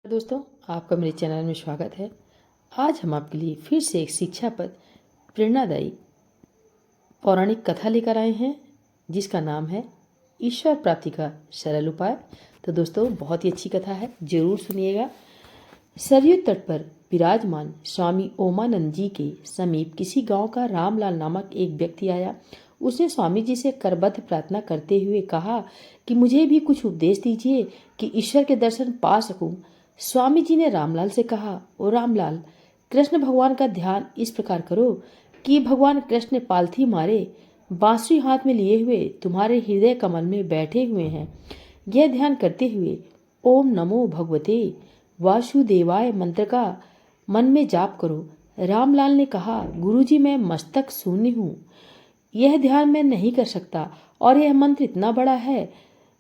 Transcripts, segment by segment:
दोस्तों, आपका मेरे चैनल में स्वागत है। आज हम आपके लिए फिर से एक शिक्षाप्रद प्रेरणादायी पौराणिक कथा लेकर आए हैं जिसका नाम है ईश्वर प्राप्ति का सरल उपाय। तो दोस्तों, बहुत ही अच्छी कथा है, जरूर सुनिएगा। सरयू तट पर विराजमान स्वामी ओमानंद जी के समीप किसी गांव का रामलाल नामक एक व्यक्ति आया। उसने स्वामी जी से करबद्ध प्रार्थना करते हुए कहा कि मुझे भी कुछ उपदेश दीजिए कि ईश्वर के दर्शन पा सकूं। स्वामी जी ने रामलाल से कहा, ओ रामलाल, कृष्ण भगवान का ध्यान इस प्रकार करो कि भगवान कृष्ण पालथी मारे बांसुरी हाथ में लिए हुए तुम्हारे हृदय कमल में बैठे हुए हैं। यह ध्यान करते हुए ओम नमो भगवते वासुदेवाय मंत्र का मन में जाप करो। रामलाल ने कहा, गुरुजी, मैं मस्तक शून्य हूँ, यह ध्यान मैं नहीं कर सकता और यह मंत्र इतना बड़ा है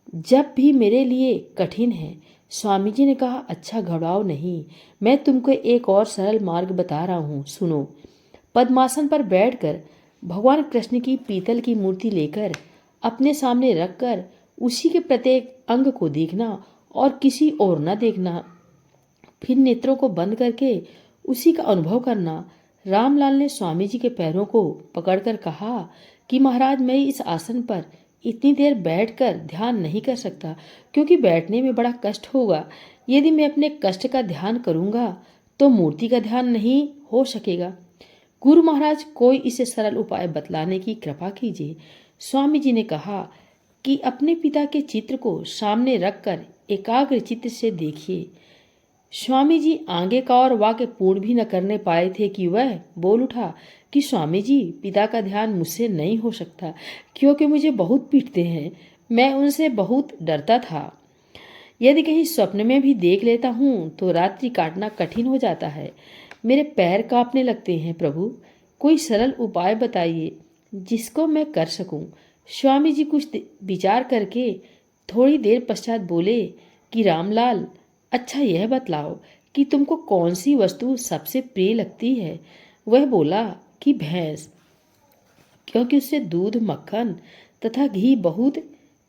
जब भी मेरे लिए कठिन है। स्वामी जी ने कहा, अच्छा, घबराओ नहीं, मैं तुमको एक और सरल मार्ग बता रहा हूँ, सुनो। पद्मासन पर बैठकर भगवान कृष्ण की पीतल की मूर्ति लेकर अपने सामने रखकर उसी के प्रत्येक अंग को देखना और किसी और न देखना। फिर नेत्रों को बंद करके उसी का अनुभव करना। रामलाल ने स्वामी जी के पैरों को पकड़कर कहा कि महाराज, मैं इस आसन पर इतनी देर बैठकर ध्यान नहीं कर सकता क्योंकि बैठने में बड़ा कष्ट होगा। यदि मैं अपने कष्ट का ध्यान करूंगा तो मूर्ति का ध्यान नहीं हो सकेगा। गुरु महाराज, कोई इसे सरल उपाय बतलाने की कृपा कीजिए। स्वामी जी ने कहा कि अपने पिता के चित्र को सामने रखकर एकाग्र चित्त से देखिए। स्वामी जी आगे का और वाक्य पूर्ण भी न करने पाए थे कि वह बोल उठा कि स्वामी जी, पिता का ध्यान मुझसे नहीं हो सकता क्योंकि मुझे बहुत पीटते हैं। मैं उनसे बहुत डरता था। यदि कहीं स्वप्न में भी देख लेता हूँ तो रात्रि काटना कठिन हो जाता है। मेरे पैर कांपने लगते हैं। प्रभु, कोई सरल उपाय बताइए जिसको मैं कर सकूं। स्वामी जी कुछ विचार करके थोड़ी देर पश्चात बोले कि रामलाल, अच्छा, यह बतलाओ कि तुमको कौन सी वस्तु सबसे प्रिय लगती है। वह बोला कि भैंस, क्योंकि उससे दूध, मक्खन तथा घी बहुत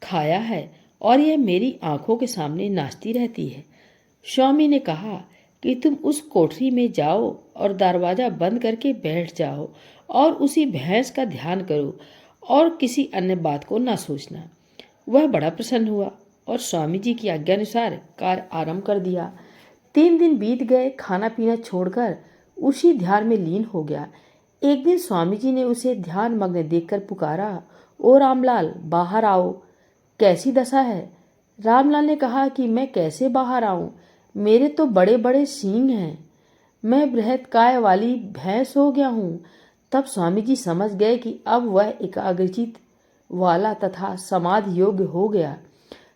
खाया है और यह मेरी आंखों के सामने नाचती रहती है। स्वामी ने कहा कि तुम उस कोठरी में जाओ और दरवाजा बंद करके बैठ जाओ और उसी भैंस का ध्यान करो और किसी अन्य बात को ना सोचना। वह बड़ा प्रसन्न हुआ और स्वामी जी की आज्ञा अनुसार कार्य आरंभ कर दिया। 3 दिन बीत गए। खाना पीना छोड़कर उसी ध्यान में लीन हो गया। एक दिन स्वामी जी ने उसे ध्यान मग्न देखकर पुकारा, ओ रामलाल, बाहर आओ, कैसी दशा है। रामलाल ने कहा कि मैं कैसे बाहर आऊं, मेरे तो बड़े बड़े सींग हैं, मैं बृहत्काय वाली भैंस हो गया हूँ। तब स्वामी जी समझ गए कि अब वह एकाग्रचित वाला तथा समाधि योग्य हो गया।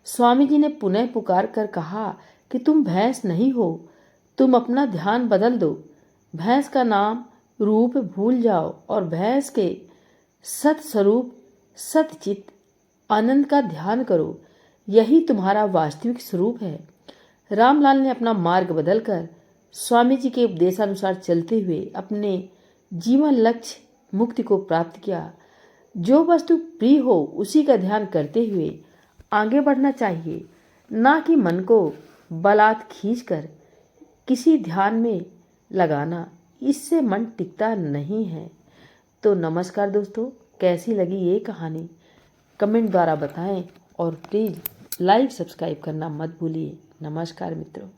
स्वामी जी ने पुनः पुकार कर कहा कि तुम भैंस नहीं हो, तुम अपना ध्यान बदल दो। भैंस का नाम रूप भूल जाओ और भैंस के सत स्वरूप सतचित आनंद का ध्यान करो। यही तुम्हारा वास्तविक स्वरूप है। रामलाल ने अपना मार्ग बदलकर स्वामी जी के उपदेशानुसार चलते हुए अपने जीवन लक्ष्य मुक्ति को प्राप्त किया। जो वस्तु प्रिय हो उसी का ध्यान करते हुए आगे बढ़ना चाहिए, ना कि मन को बलात् खींचकर किसी ध्यान में लगाना। इससे मन टिकता नहीं है। तो नमस्कार दोस्तों, कैसी लगी ये कहानी कमेंट द्वारा बताएं और प्लीज़ लाइक सब्सक्राइब करना मत भूलिए। नमस्कार मित्रों।